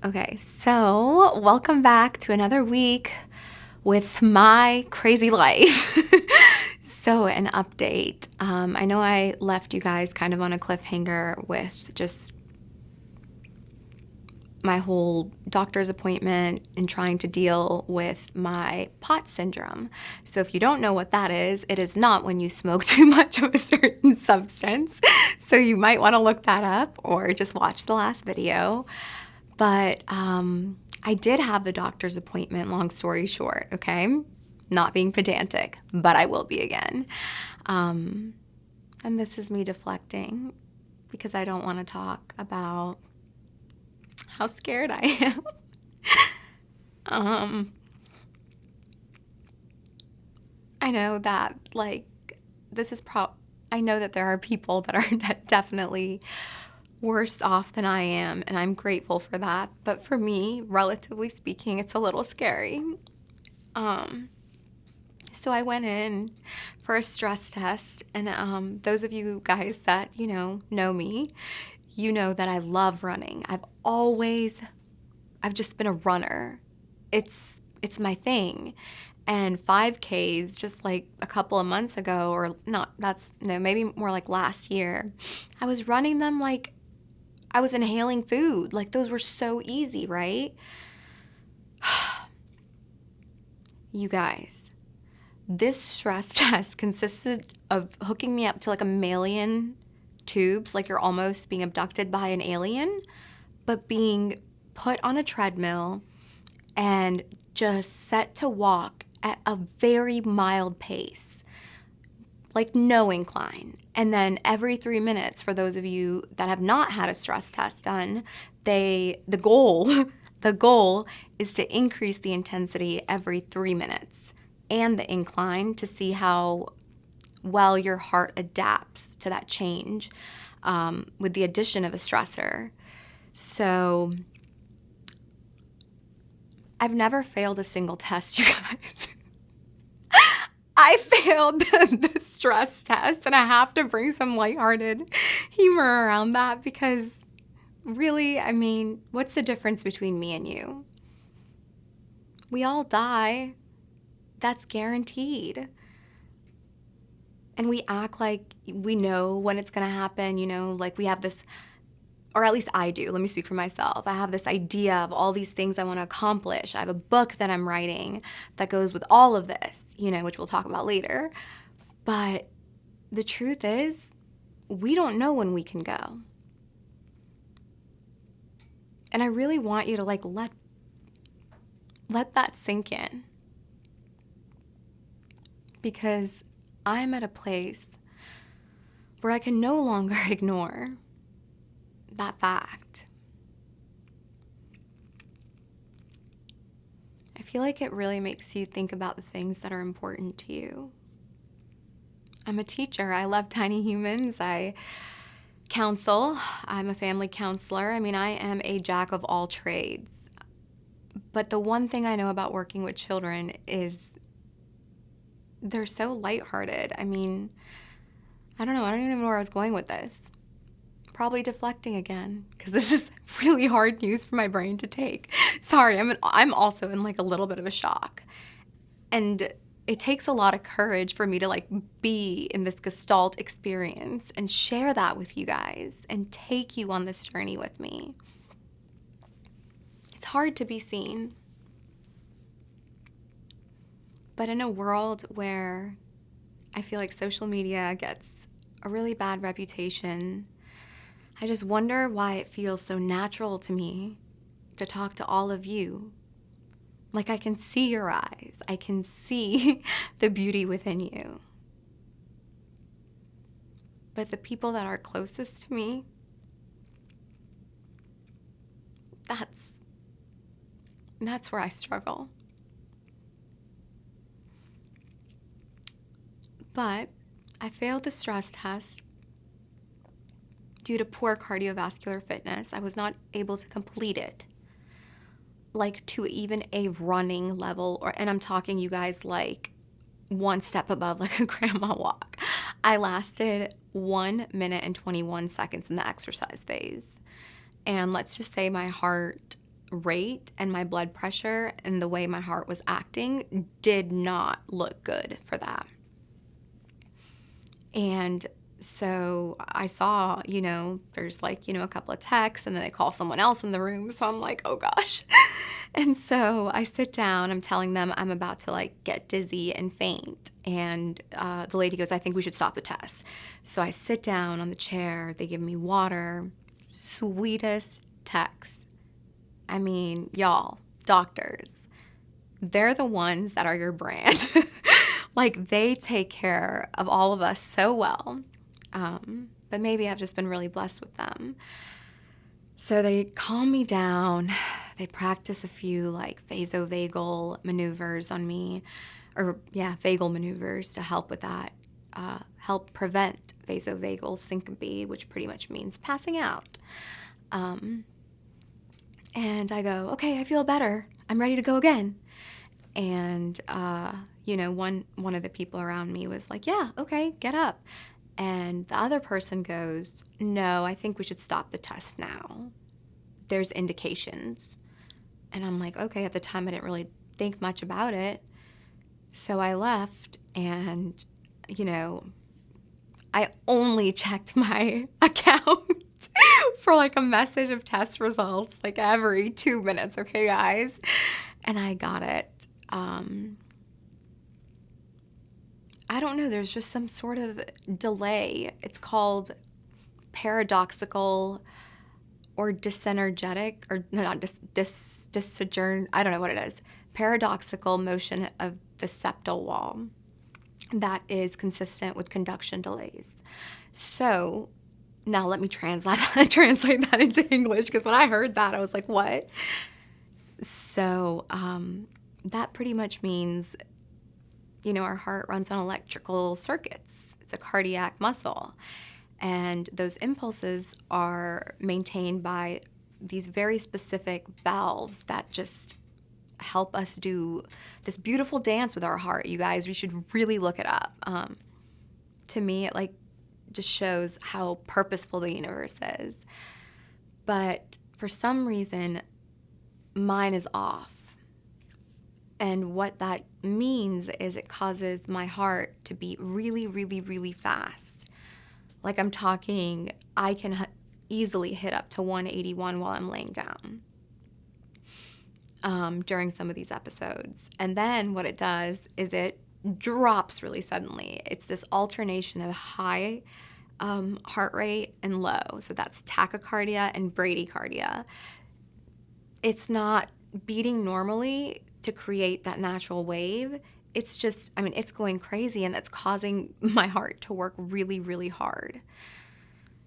Okay, so welcome back to another week with my crazy life. So, an update. I know I left you guys kind of on a cliffhanger with just my whole doctor's appointment and trying to deal with my POTS syndrome. So, if you don't know what that is, it is not when you smoke too much of a certain substance. So, you might want to look that up or just watch the last video. But I did have the doctor's appointment, long story short, okay? Not being pedantic, but I will be again. And this is me deflecting because I don't want to talk about how scared I am. I know that, I know that there are people that are definitely worse off than I am, and I'm grateful for that. But for me, relatively speaking, it's a little scary. So I went in for a stress test, and those of you guys that, know me, you know that I love running. I've just been a runner. It's my thing. And 5Ks just like a couple of months ago, or not, maybe more like last year, I was running them like I was inhaling food. Like those were so easy, right? You guys, this stress test consisted of hooking me up to like a million tubes, like you're almost being abducted by an alien, but being put on a treadmill and just set to walk at a very mild pace, like no incline. And then every 3 minutes, for those of you that have not had a stress test done, the goal the goal is to increase the intensity every 3 minutes and the incline to see how well your heart adapts to that change with the addition of a stressor. So I've never failed a single test, you guys. I failed the stress test, and I have to bring some lighthearted humor around that because really, I mean, what's the difference between me and you? We all die. That's guaranteed. And we act like we know when it's going to happen, like we have this, or at least I do. Let me speak for myself. I have this idea of all these things I want to accomplish. I have a book that I'm writing that goes with all of this, which we'll talk about later. But the truth is, we don't know when we can go. And I really want you to let that sink in. Because I'm at a place where I can no longer ignore that fact. I feel like it really makes you think about the things that are important to you. I'm a teacher. I love tiny humans. I counsel. I'm a family counselor. I mean, I am a jack of all trades. But the one thing I know about working with children is they're so lighthearted. I mean, I don't know. I don't even know where I was going with this. Probably deflecting again because this is really hard news for my brain to take. Sorry, I'm also in like a little bit of a shock. And it takes a lot of courage for me to be in this Gestalt experience and share that with you guys and take you on this journey with me. It's hard to be seen. But in a world where I feel like social media gets a really bad reputation, I just wonder why it feels so natural to me to talk to all of you. Like I can see your eyes. I can see the beauty within you. But the people that are closest to me, that's where I struggle. But I failed the stress test due to poor cardiovascular fitness. I was not able to complete it to even a running level, and I'm talking, you guys, like one step above like a grandma walk. I lasted 1 minute and 21 seconds in the exercise phase. And let's just say my heart rate and my blood pressure and the way my heart was acting did not look good for that. And so I saw, there's like, a couple of texts, and then they call someone else in the room. So I'm like, oh gosh. And so I sit down, I'm telling them I'm about to like get dizzy and faint. And the lady goes, I think we should stop the test. So I sit down on the chair, they give me water, sweetest text. I mean, y'all, doctors, they're the ones that are your brand. Like, they take care of all of us so well. But maybe I've just been really blessed with them. So they calm me down. They practice a few like vasovagal maneuvers on me, vagal maneuvers to help with that, help prevent vasovagal syncope, which pretty much means passing out. And I go, okay, I feel better. I'm ready to go again. And, one of the people around me was like, yeah, okay, get up. And the other person goes, no, I think we should stop the test now. There's indications. And I'm like, okay, at the time I didn't really think much about it. So I left, and, I only checked my account for like a message of test results like every 2 minutes, okay, guys? And I got it. I don't know, there's just some sort of delay. It's called paradoxical or dysenergetic, or no, not dyssojourn, I don't know what it is. Paradoxical motion of the septal wall that is consistent with conduction delays. So now let me translate that into English, because when I heard that, I was like, what? So that pretty much means, our heart runs on electrical circuits. It's a cardiac muscle. And those impulses are maintained by these very specific valves that just help us do this beautiful dance with our heart. You guys, we should really look it up. To me, it like just shows how purposeful the universe is. But for some reason, mine is off. And what that means is it causes my heart to beat really, really, really fast. Like I'm talking, I can easily hit up to 181 while I'm laying down during some of these episodes. And then what it does is it drops really suddenly. It's this alternation of high heart rate and low. So that's tachycardia and bradycardia. It's not beating normally to create that natural wave. It's just, it's going crazy, and that's causing my heart to work really, really hard.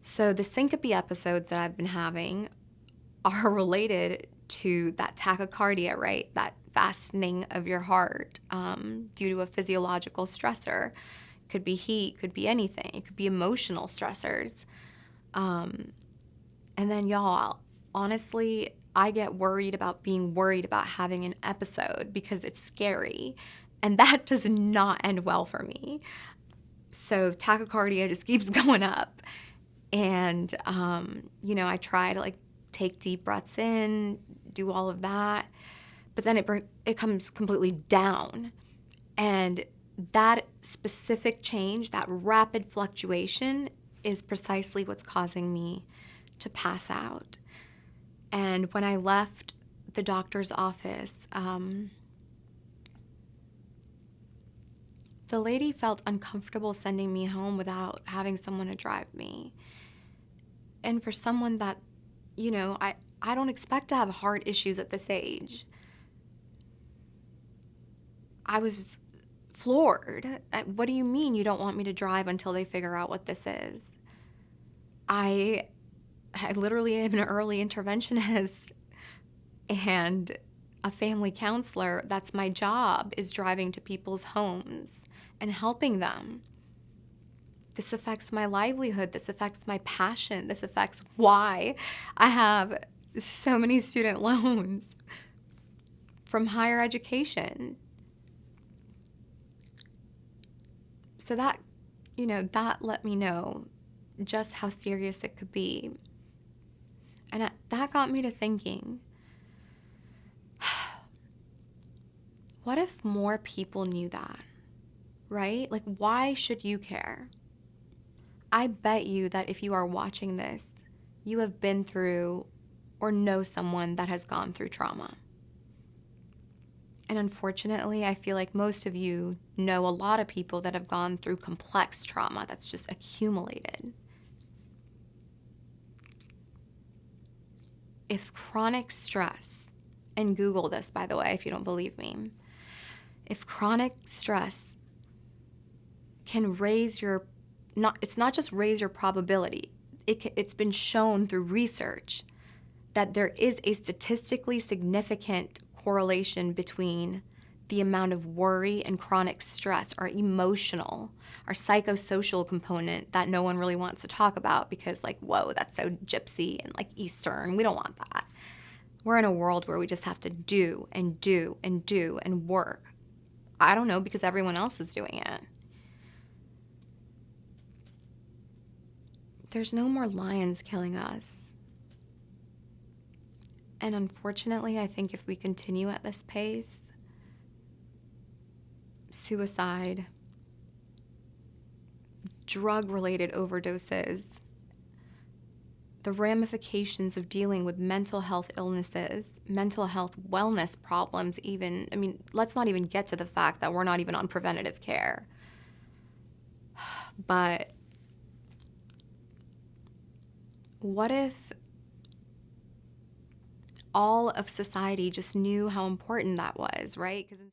So the syncope episodes that I've been having are related to that tachycardia, right? That fastening of your heart due to a physiological stressor. Could be heat, could be anything. It could be emotional stressors. And then y'all, honestly, I get worried about being worried about having an episode because it's scary. And that does not end well for me. So tachycardia just keeps going up. And, I try to like take deep breaths in, do all of that. But then it comes completely down. And that specific change, that rapid fluctuation, is precisely what's causing me to pass out. And when I left the doctor's office, the lady felt uncomfortable sending me home without having someone to drive me. And for someone that, I don't expect to have heart issues at this age. I was floored. What do you mean you don't want me to drive until they figure out what this is? I literally am an early interventionist and a family counselor. That's my job, is driving to people's homes and helping them. This affects my livelihood. This affects my passion. This affects why I have so many student loans from higher education. So that, that let me know just how serious it could be. And that got me to thinking, What if more people knew that, right? Like, why should you care? I bet you that if you are watching this, you have been through or know someone that has gone through trauma. And unfortunately, I feel like most of you know a lot of people that have gone through complex trauma that's just accumulated. If chronic stress, and Google this, by the way, if you don't believe me, if chronic stress can raise your, it's not just raise your probability, it's been shown through research that there is a statistically significant correlation between the amount of worry and chronic stress, our emotional, our psychosocial component that no one really wants to talk about because, like, whoa, that's so gypsy and like Eastern. We don't want that. We're in a world where we just have to do and do and do and work. I don't know, because everyone else is doing it. There's no more lions killing us. And unfortunately, I think if we continue at this pace, suicide, drug-related overdoses, the ramifications of dealing with mental health illnesses, mental health wellness problems even, I mean, let's not even get to the fact that we're not even on preventative care. But what if all of society just knew how important that was, right? Because